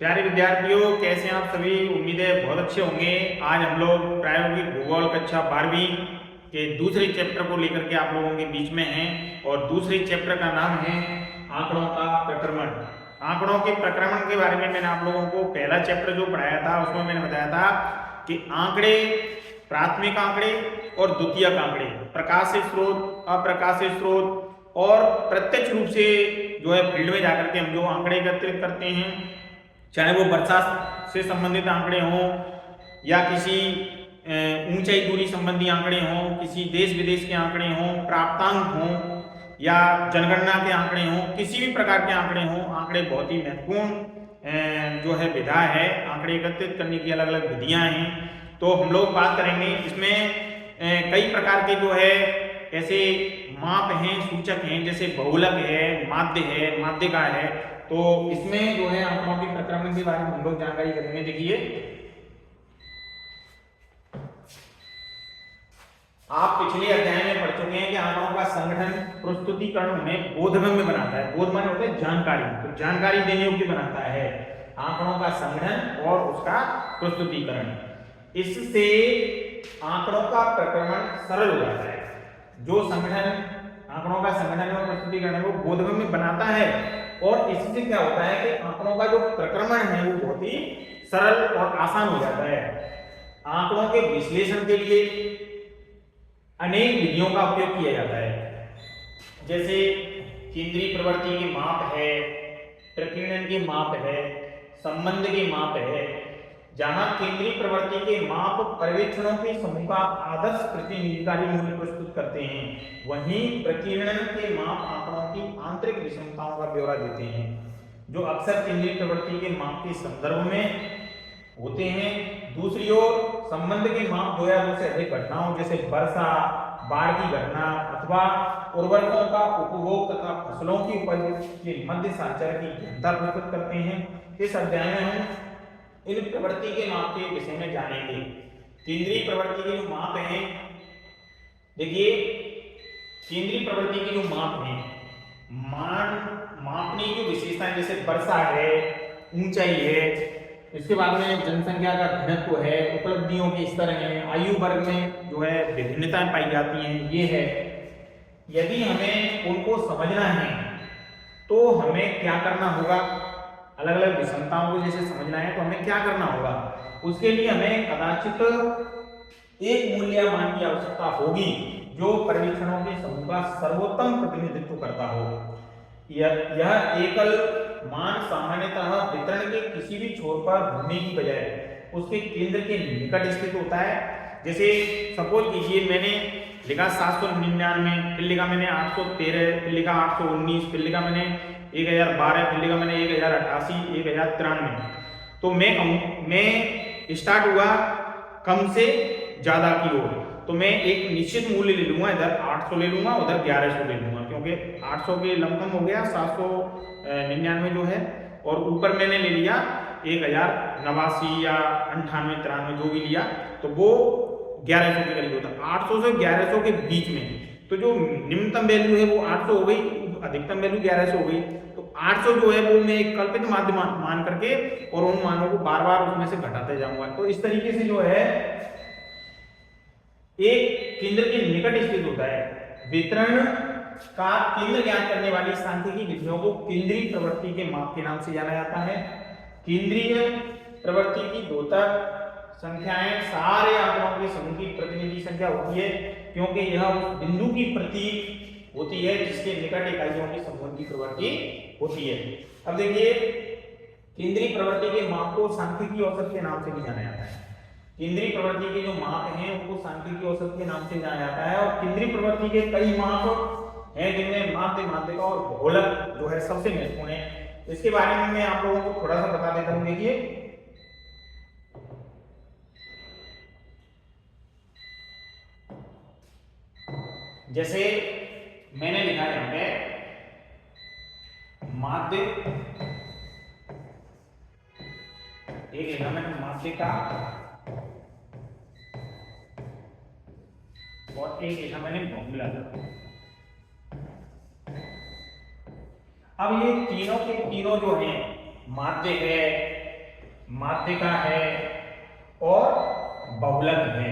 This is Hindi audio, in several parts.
प्यारे विद्यार्थियों, कैसे हैं आप सभी। उम्मीद है बहुत अच्छे होंगे। आज हम लोग प्रायोगिक भूगोल कक्षा 12वीं के दूसरे चैप्टर को लेकर के आप लोगों के बीच में हैं और दूसरे चैप्टर का नाम है आंकड़ों का प्रक्रमण। आंकड़ों के प्रक्रमण के बारे में मैंने आप लोगों को पहला चैप्टर जो पढ़ाया था उसमें मैंने बताया था कि आंकड़े, प्राथमिक आंकड़े और द्वितीयक आंकड़े, प्रकाशित स्रोत, अप्रकाशित स्रोत और प्रत्यक्ष रूप से जो है फील्ड में जाकर के हम जो आंकड़े एकत्रित करते हैं, चाहे वो वर्षा से संबंधित आंकड़े हों या किसी ऊंचाई दूरी संबंधी आंकड़े हों, किसी देश विदेश के आंकड़े हों, प्राप्तांक हों या जनगणना के आंकड़े हों, किसी भी प्रकार के आंकड़े हों। आंकड़े बहुत ही महत्वपूर्ण जो है विधा है। आंकड़े एकत्रित करने की अलग अलग विधियां हैं, तो हम लोग बात करेंगे। इसमें कई प्रकार के जो है ऐसे माप हैं, सूचक हैं, जैसे बहुलक है, माध्य है, माध्यिका है। तो इसमें जो है आंकड़ों के प्रक्रमण के बारे में हम लोग जानकारी करेंगे। देखिए, आप पिछले अध्याय में पढ़ चुके हैं कि आंकड़ों का संगठन प्रस्तुतिकरण हमें बोधगम्य बनाता है। बोध माने होता है जानकारी, तो जानकारी देने योग्य बनाता है आंकड़ों का संगठन और उसका प्रस्तुतिकरण। इससे आंकड़ों का प्रक्रमण सरल हो जाता है। जो संगठन आंकड़ों का संगठन और प्रस्तुतिकरण है वो बोधगम्य बनाता है और इससे क्या होता है कि आंकड़ों का जो प्रक्रमण है वो बहुत ही सरल और आसान हो जाता है। आंकड़ों के विश्लेषण के लिए अनेक विधियों का उपयोग किया जाता है, जैसे केंद्रीय प्रवृत्ति के माप है, प्रकीर्णन के माप है, संबंध के माप है। जहां केंद्रीय प्रवृत्ति के माप पर्यवेक्षणों के समूह का आदर्श प्रतिनिधिकारी मूल्य प्रस्तुत करते हैं, वहीं प्रकीर्णन के माप आंकड़ों की आंतरिक विषमताओं का ब्यौरा देते हैं, जो अक्सर केंद्रीय प्रवृत्ति के माप के संदर्भ में होते हैं। दूसरी ओर संबंध के माप दो या दो से अधिक घटनाओं जैसे वर्षा, बाढ़ की घटना अथवा उर्वरकों का उपभोग तथा फसलों की उपज के मध्य संचय की गहनता प्रस्तुत करते हैं। इस अध्याय में हम इन प्रवृत्ति के माप के विषय में जानेंगे। केंद्रीय प्रवृत्ति के जो माप हैं, देखिए केंद्रीय प्रवृत्ति के जो माप हैं, मापने की जो विशेषताएं जैसे वर्षा है, ऊंचाई है, इसके बाद में जनसंख्या का घनत्व है, उपलब्धियों के स्तर हैं, आयु वर्ग में जो है विभिन्नताएं पाई जाती हैं, ये है। यदि हमें उनको समझना है तो हमें क्या करना होगा, अलग अलग विषमताओं को जैसे समझना है तो हमें क्या करना होगा, उसके लिए हमें कदाचित एक मूल्यमान की आवश्यकता होगी जो पर्यवेक्षणों के समूह का सर्वोत्तम प्रतिनिधित्व करता हो। यह एकल मान सामान्यतः वितरण के किसी भी छोर पर होने की बजाय उसके केंद्र के निकट स्थित होता है। जैसे सपोज कीजिए मैंने लिखा 799, फिर लिखा मैंने 813, फिर लिखा 819, फिर लिखा मैंने 1012, फिर लिखा मैंने 1088, 1093। तो मैं स्टार्ट हुआ कम से ज्यादा की ओर, तो मैं एक निश्चित मूल्य ले लूंगा, इधर 800 ले लूंगा, उधर 1100 ले लूंगा, क्योंकि 800 के लमसम हो गया 799 जो है, और ऊपर मैंने ले लिया 1089 या 98, 93 जो भी लिया, तो वो 1100 के करीब होता है। 800 से 1100 के बीच में, तो जो निम्नतम वैल्यू है वो 800 हो गई, अधिकतम वैल्यू 1100 हो गई। तो 800 जो है वो मैं एक कल्पित माध्य मान करके और उन मानों को बार बार उसमें से घटाते जाऊंगा। तो इस तरीके से जो है एक केंद्र के निकट स्थित होता है। वितरण का केंद्र ज्ञात करने वाली सांख्यिकी विधियों को केंद्रीय प्रवृत्ति के माप के नाम से जाना जाता है। केंद्रीय प्रवृत्ति की द्योतक संख्याएं सारे आंकड़ों के समूह की प्रतिनिधि संख्या होती है, क्योंकि यह उस बिंदु की प्रतीक होती है जिसके निकट इकाइयों के समूह की प्रवृत्ति होती है। अब देखिए, केंद्रीय प्रवृत्ति के माप को सांख्यिकी औसत के नाम से भी जाना जाता है। केंद्रीय प्रवृत्ति के जो माप हैं उनको सांख्यिकी औसत के नाम से जाना जाता है, और केंद्रीय प्रवृत्ति के कई माप हैं जिनमें माध्य, माध्यिका और बहुलक जो है सबसे महत्वपूर्ण है। इसके बारे में मैं आप लोगों को थोड़ा सा बता देता हूं। देखिए, जैसे मैंने लिखा यहां पे माध्य, एक लिखा मैंने माध्यिका और एक लिखा मैंने बहुलक। अब ये तीनों के तीनों जो हैं, माध्य है, माध्यिका है और बहुलक है।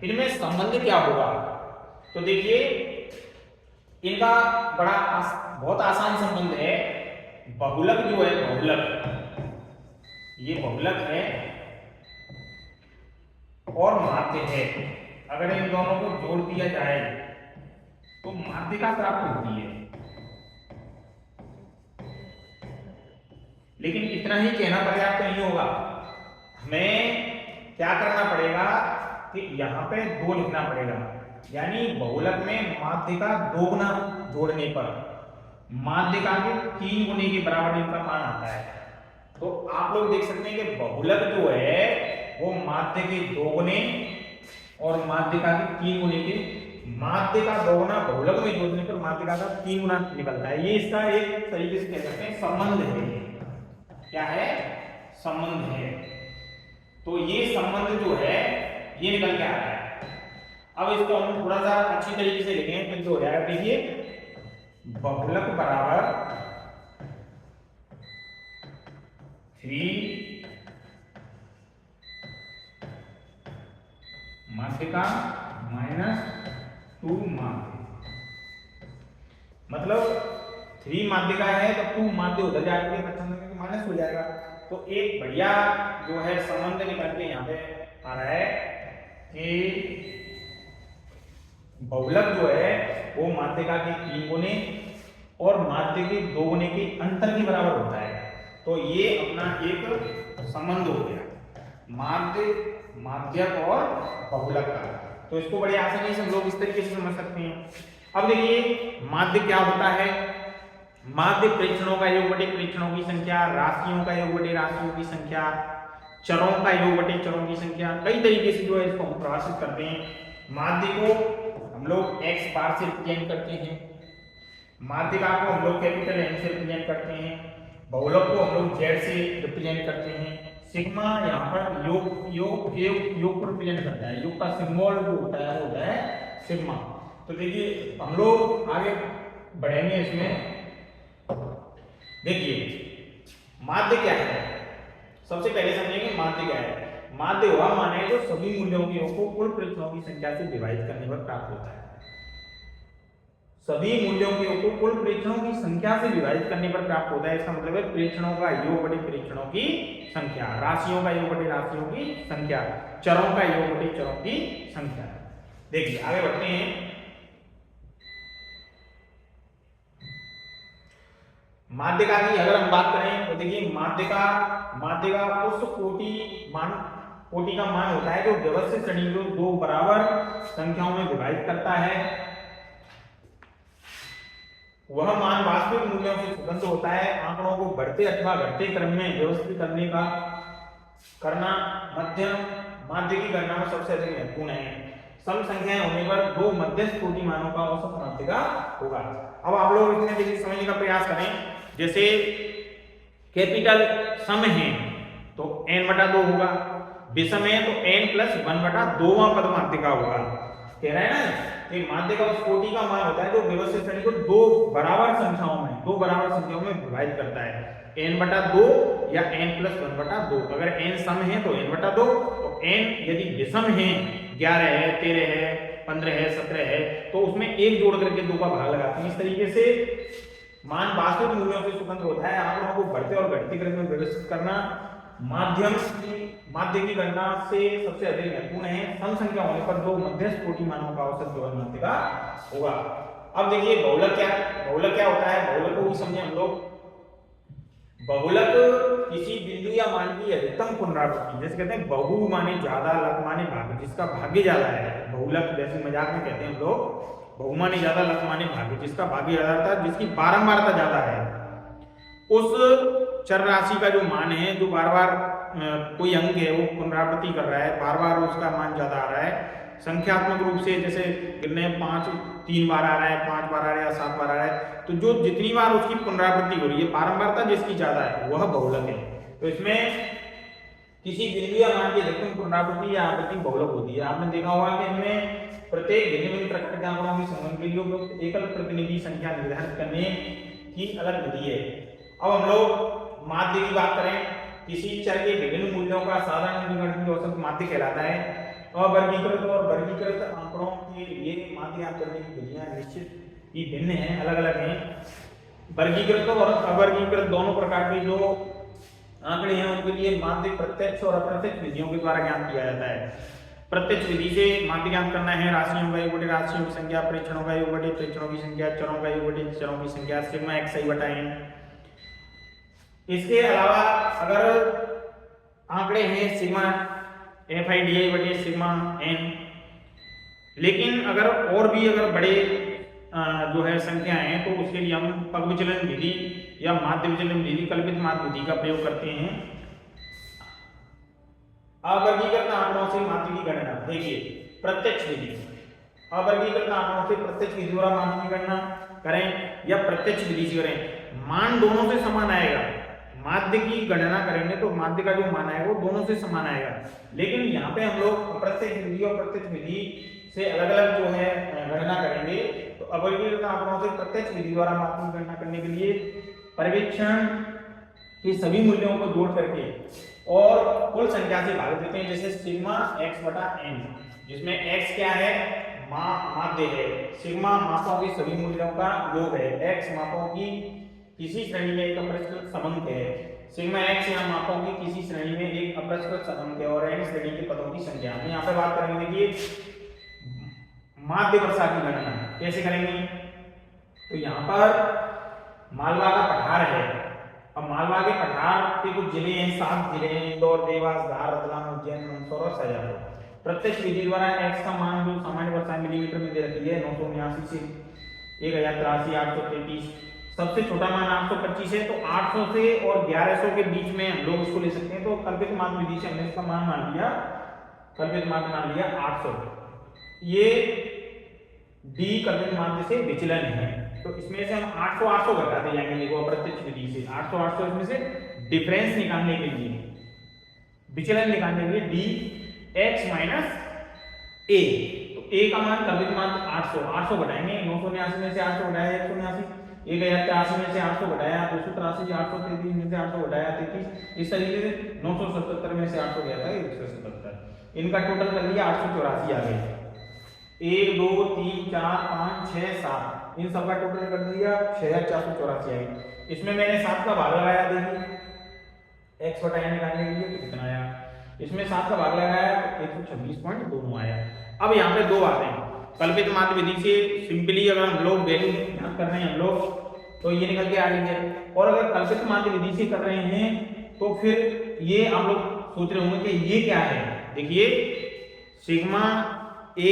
इनमें संबंध क्या होगा? तो देखिए इनका बहुत आसान संबंध है। बहुलक जो है, बहुलक, ये बहुलक है और माध्य है। अगर इन दोनों को जोड़ दिया जाए तो माध्यिका प्राप्त होती है। लेकिन इतना ही कहना पर्याप्त नहीं होगा, हमें क्या करना पड़ेगा कि यहाँ पे 2 लिखना पड़ेगा। यानी बहुलक में माध्यिका 2 गुना जोड़ने पर माध्यिका के 3 गुने के बराबर इनका मान आता है। तो आप लोग देख सकते हैं कि बहुलक जो है वो माध्य के 2 गुने और माध्यिका के 3 गुने के, माध्य का 2 गुना बहुलक में जोड़ने पर माध्यिका का 3 गुना निकलता है। ये इसका एक तरीके से कह सकते हैं संबंध है। क्या है? संबंध है। तो ये संबंध जो है ये निकल के आ रहा है। अब इसको हम थोड़ा सा अच्छी तरीके से लिखें तो हो जाएगा। देखिए बहुलक बराबर 3 माध्यिका माइनस 2 माध्य, मतलब 3 माध्यिका है तो 2 माध्य उधर जाएगा, माइनस हो जाएगा। तो एक बढ़िया जो है संबंध निकल के यहाँ पे आ रहा है कि बहुलक जो है वो माध्यिका के 3 गुने और माध्य के 2 गुने के अंतर के बराबर होता है। तो ये अपना एक संबंध हो गया माध्य, माध्यक और बहुलक का। तो इसको बड़े आसानी से हम लोग इस तरीके से समझ सकते हैं। अब देखिए माध्य क्या होता है? माध्य प्रेक्षणों का योग बटे प्रेक्षणों की संख्या, राशियों का योग बटे राशियों की संख्या, चरों का योग बटे चरों की संख्या, कई तरीके से जो है इसको हम परिभाषित करते हैं। माध्य को हम लोग x बार से रिप्रेजेंट करते हैं, माध्यिका को हम लोग कैपिटल M से रिप्रेजेंट करते हैं, बहुलक को हम लोग Z से रिप्रेजेंट करते हैं। सिग्मा यहाँ पर योग को रिप्रेजेंट करता है। योग का सिंबल जो होता है वो होता है सिग्मा। तो देखिए हम लोग आगे बढ़ेंगे इसमें। देखिए माध्य क्या है, सबसे पहले समझेंगे माध्य क्या है। माध्य वह मान है जो सभी मूल्यों के योग को कुल प्रेक्षणों की संख्या से विभाजित करने पर प्राप्त होता है। सभी मूल्यों के योग को कुल प्रेक्षणों की संख्या से विभाजित करने पर प्राप्त होता है। इसका मतलब है प्रेक्षणों का योग बटे प्रेक्षणों की संख्या, राशियों का योग बटे राशियों की संख्या, चरों का योग बटे चरों की संख्या। देखिए आगे बढ़ते हैं। माध्यिका की अगर हम बात करें तो देखिए माध्यिका उस कोटि का मान होता है जो व्यवस्थित श्रेणी को 2 बराबर संख्याओं में विभाजित करता है। वह मान वास्तविक मूल्यों से स्वतंत्र होता है। आंकड़ों को बढ़ते अथवा घटते क्रम में व्यवस्थित करना माध्य की गणना में सबसे अधिक महत्वपूर्ण है। सम संख्याएं होने पर 2 मध्यस्थ कोटि मानों का औसत माध्यिका होगा। अब आप लोग इसमें देखिए समझने का प्रयास करें। जैसे कैपिटल सम है तो n/2 होगा, विषम है तो n+1/2वां पद माध्यिका होगा। कह रहा है ना कि माध्यिका उस कोटि का मान होता है जो व्यवस्थित श्रेणी को 2 बराबर संख्याओं में विभाजित करता है, n/2 या n+1/2। अगर n सम है तो n/2, तो n यदि विषम है 11 है, 13 है, 15 है, 17 है, तो उसमें 1 जोड़ करके 2 का भाग लगाते हैं। इस तरीके से मान वास्तविक मूल्यों से स्वतंत्र होता है। आंकड़ों को बढ़ते और घटते क्रम में व्यवस्थित करना माध्य की गणना से सबसे अधिक महत्वपूर्ण है। सम संख्या होने पर 2 मध्यस्थ कोटि मानों का औसत जो माध्यिका होगा। अब देखिए बहुलक क्या होता है, बहुलक को भी समझे हम लोग। बहुलक किसी बिंदु या मान की अधिकतम पुनरावृत्ति, जैसे कहते हैं बहु माने ज्यादा, लक माने भाग्य, जिसका भाग्य ज्यादा है। बहुलक जैसे मजाक में कहते हैं हम लोग, बहु माने ज्यादा, लक माने भाग्य, जिसका भाग्य ज्यादा था, जिसकी बारंबारता ज्यादा है, उस चर राशि का जो मान है, जो बार बार कोई अंक है वो पुनरावृत्ति कर रहा है, बार बार उसका मान ज्यादा आ रहा है। संख्यात्मक रूप से जैसे गिनने 5 3 बार आ रहा है, 5 बार आ रहा है या 7 बार आ रहा है, तो जो जितनी बार उसकी पुनरावृत्ति हो रही है, बारंबारता जिसकी ज्यादा है, वह बहुलक है। तो इसमें किसी बिंदु या मान की अधिकतम पुनरावृत्ति या आवृत्ति बहुलक होती है। आपने देखा होगा कि इनमें प्रत्येक भिन्न प्रकार के आंकड़ों के संबंध के लिए एकल प्रतिनिधि संख्या निर्धारित करने की अलग विधि है। अब हम लोग माध्य की बात करें किसी चर के विभिन्न मूल्यों का साधारण अंकगणितीय औसत माध्य कहलाता है। अवर्गीकृत और वर्गीकृत आंकड़ों के लिए माध्य ज्ञात करने की विधियां निश्चित ही भिन्न हैं, अलग अलग हैं। वर्गीकृत और अवर्गीकृत दोनों प्रकार के जो आंकड़े हैं उनके लिए माध्य प्रत्यक्ष और अप्रत्यक्ष विधियों के द्वारा ज्ञात किया जाता है। प्रत्यक्ष विधि से माध्य ज्ञात करना है राशियों का योग बटे राशियों की संख्या, प्रेक्षणों का योग बटे प्रेक्षणों की संख्या, चरों का योग बटे चरों की संख्या, सिग्मा xi बटा n। इसके अलावा अगर आंकड़े हैं सिग्मा fi di बटे सिग्मा n, लेकिन अगर और भी अगर बड़े जो है संख्याएं हैं तो उसके लिए हम पग विचलन विधि या माध्य विचलन विधि, कल्पित माध्य विधि का प्रयोग करते हैं। अवर्गीकृत आंकड़ों से माध्य की गणना, देखिए प्रत्यक्ष विधि, अवर्गीकृत आंकड़ों से प्रत्यक्ष विधि द्वारा माध्य की गणना करें या प्रत्यक्ष विधि से करें, मान दोनों से समान आएगा। माध्य की गणना करेंगे तो माध्य का जो मान आएगा वो दोनों से समान आएगा, लेकिन यहाँ पे हम लोग अप्रत्यक्ष विधि और प्रत्यक्ष विधि से अलग अलग जो है गणना करेंगे। तो अवर्गीकृत आंकड़ों से प्रत्यक्ष विधि द्वारा माध्य की गणना करने के लिए पर्यवेक्षण के सभी मूल्यों को जोड़ करके और कुल संख्या से भाग देते हैं, जैसे सिग्मा x बटा n, जिसमें x क्या है, माध्य है, सिग्मा मापों के सभी मूल्यों का योग है, x मापों की किसी श्रेणी में एक अपरिष्कृत समंक है, सिग्मा x यहाँ मापों की किसी श्रेणी में एक अपरिष्कृत समंक है और n श्रेणी के पदों की संख्या। हम यहाँ पे बात करेंगे, देखिए माध्य वर्षा की गणना कैसे करेंगे। तो यहाँ पर मालवा का पठार है, अब मालवा के पठार के कुछ जिले हैं, 7 जिले हैं, इंदौर, देवास, धार, रतलाम, उज्जैन, मंदसौर और शाजापुर। प्रत्यक्ष विधि द्वारा x का मान जो सामान्य वर्षा मिलीमीटर में दे रखी है 979 से 1083, 833, सबसे छोटा मान 825 है, तो 800 से और 1100 के बीच में हम लोग इसको ले सकते हैं। तो कल्पित माध्य विधि से हमने इसका मान मान लिया, कल्पित माध्य मान लिया 800। ये d कल्पित माध्य से विचलन है, तो इसमें से हम 800 घटाते जाएंगे, देखो अप्रत्यक्ष विधि से 800 इसमें से डिफरेंस निकालने के लिए, विचलन निकालने के लिए dx माइनस a, तो a का मान कल्पित माध्य 800 घटाएंगे, 979 में से 800 घटाया 179, 1083 में से 800 घटाया 283 से 833 में से 800 घटाया 33, इस तरीके से 977 में से 800 गया था 177, इनका टोटल कर लिया 884 आ गए। 1 2 3 4 5 6 7, इन सबका टोटल कर दिया 6484 आई। इसमें मैंने 7 का भाग लगाया, देखिए x बटा n निकालने के लिए कितना आया, इसमें 7 का भाग लगाया 126.2 आया। अब यहाँ पे दो बातें हैं, कल्पित माध्य विधि से सिंपली अगर हम लोग वैल्यू ज्ञात कर रहे हैं हम लोग तो ये निकल के आ रही है, और अगर कल्पित माध्य विधि से कर रहे हैं तो फिर ये आप लोग सोच रहे होंगे कि ये क्या है। देखिए सिग्मा a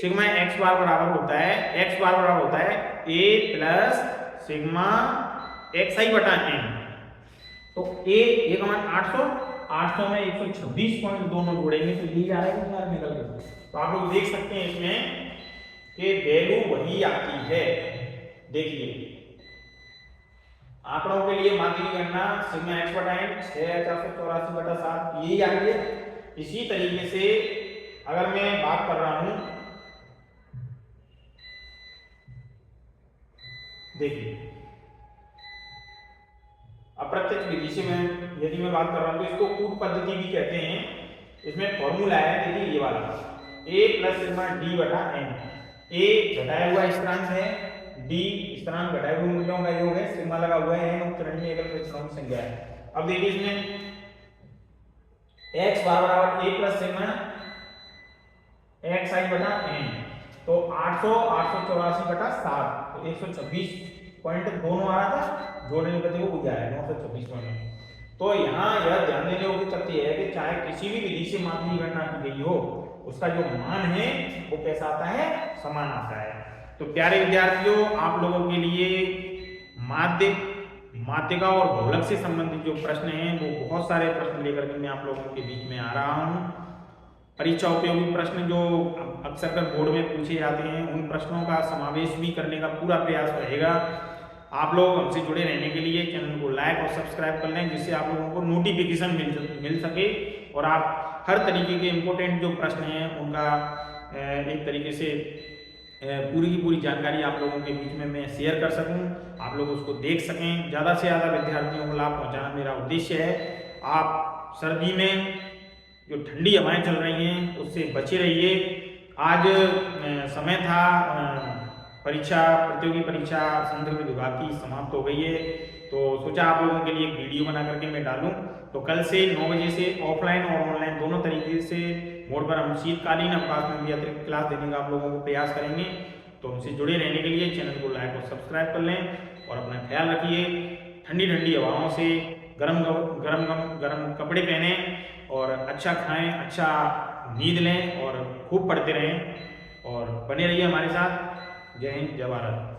सिग्मा x बार बराबर होता है, x बार बराबर होता है a प्लस सिग्मा xi बटा n, तो a का मान 800 में 126.2 जोड़ेंगे तो यही आएगा यार निकल के। तो आप लोग देख सकते हैं इसमें कि वैल्यू वही आती है। देखिए आंकड़ों के लिए माध्य की गणना सिग्मा x बटा n 6484 बटा 7 यही आ रही है। इसी तरीके से अगर मैं बात कर रहा हूं, देखिए अप्रत्यक्ष विधि से मैं यदि मैं बात कर रहा हूं तो इसको कूट पद्धति भी कहते हैं। इसमें फॉर्मूला है, देखिए ये वाला a प्लस सिग्मा d बटा n, a घटाया हुआ स्थिरांक है, d स्थिरांक घटाए हुए मूल्यों का योग है, सिग्मा लगा हुआ है n उत्तरण में एकल प्रेक्षणों की संख्या है। अब देखिए इसमें x बराबर a प्लस सिग्मा xi बटा n, तो 884 बटा 7, तो 126.2 आ रहा था, जोड़ने पर देखो बुझा है 926.9। तो यहाँ यह ध्यान देने योग्य तथ्य है कि चाहे किसी भी विधि से माध्य की गणना की गई हो, उसका जो मान है वो कैसा आता है, समान आता है। तो प्यारे विद्यार्थियों, आप लोगों के लिए माध्य, माध्यिका और बहुलक से संबंधित जो प्रश्न हैं वो बहुत सारे प्रश्न लेकर के मैं आप लोगों के बीच में आ रहा हूँ। परीक्षा उपयोगी प्रश्न जो अक्सर कर बोर्ड में पूछे जाते हैं उन प्रश्नों का समावेश भी करने का पूरा प्रयास रहेगा। आप लोग हमसे जुड़े रहने के लिए चैनल को लाइक और सब्सक्राइब कर लें, जिससे आप लोगों को नोटिफिकेशन मिल सके और आप हर तरीके के इम्पोर्टेंट जो प्रश्न हैं उनका एक तरीके से पूरी की पूरी जानकारी आप लोगों के बीच में मैं शेयर कर सकूं, आप लोग उसको देख सकें, ज़्यादा से ज़्यादा विद्यार्थियों को लाभ पहुंचाना मेरा उद्देश्य है। आप सर्दी में जो ठंडी हवाएं चल रही हैं उससे बचे रहिए। आज समय था प्रतियोगी परीक्षा संस्कृत विभाग की समाप्त हो गई है, तो सोचा आप लोगों के लिए एक वीडियो बना करके मैं डालूं। तो कल से 9 बजे से ऑफलाइन और ऑनलाइन दोनों तरीके से मोड पर हम शीतकालीन अवकाश में भी अतिरिक्त क्लास देने का आप लोगों को प्रयास करेंगे। तो हमसे जुड़े रहने के लिए चैनल को लाइक और सब्सक्राइब कर लें और अपना ख्याल रखिए। ठंडी ठंडी हवाओं से गरम कपड़े पहने और अच्छा खाएं, अच्छा नींद लें और खूब पढ़ते रहें और बने रहिए हमारे साथ। जय हिंद, जय भारत।